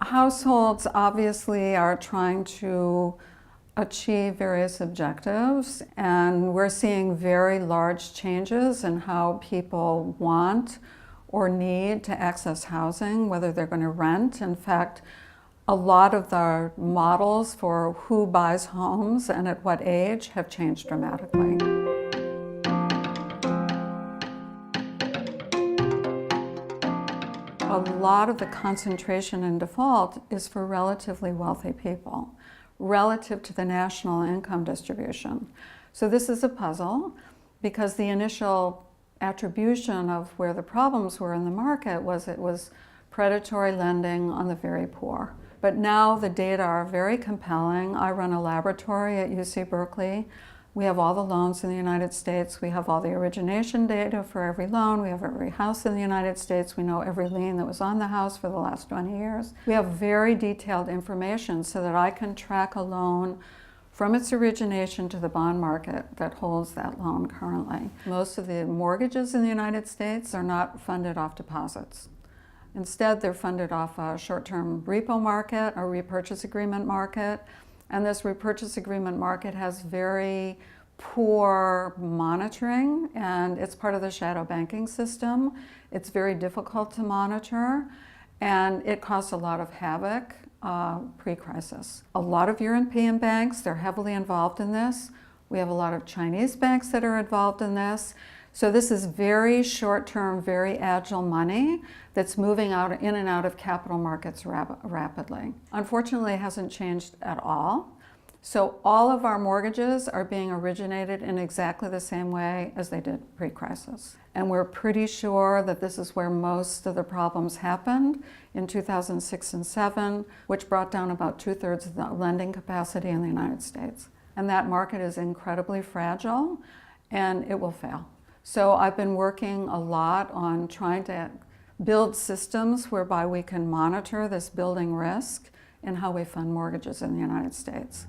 Households obviously are trying to achieve various objectives, and we're seeing very large changes in how people want or need to access housing, whether they're going to rent. In fact, a lot of the models for who buys homes and at what age have changed dramatically. A lot of the concentration in default is for relatively wealthy people, relative to the national income distribution. So this is a puzzle because the initial attribution of where the problems were in the market was it was predatory lending on the very poor. But now the data are very compelling. I run a laboratory at UC Berkeley. We have all the loans in the United States. We have all the origination data for every loan. We have every house in the United States. We know every lien that was on the house for the last 20 years. We have very detailed information so that I can track a loan from its origination to the bond market that holds that loan currently. Most of the mortgages in the United States are not funded off deposits. Instead, they're funded off a short-term repo market, a repurchase agreement market. And this repurchase agreement market has very poor monitoring, and it's part of the shadow banking system. It's very difficult to monitor, and it caused a lot of havoc pre-crisis. A lot of European banks, they're heavily involved in this. We have a lot of Chinese banks that are involved in this. So this is very short-term, very agile money that's moving in and out of capital markets rapidly. Unfortunately, it hasn't changed at all. So all of our mortgages are being originated in exactly the same way as they did pre-crisis. And we're pretty sure that this is where most of the problems happened in 2006 and 2007, which brought down about 2/3 of the lending capacity in the United States. And that market is incredibly fragile, and it will fail. So I've been working a lot on trying to build systems whereby we can monitor this building risk in how we fund mortgages in the United States.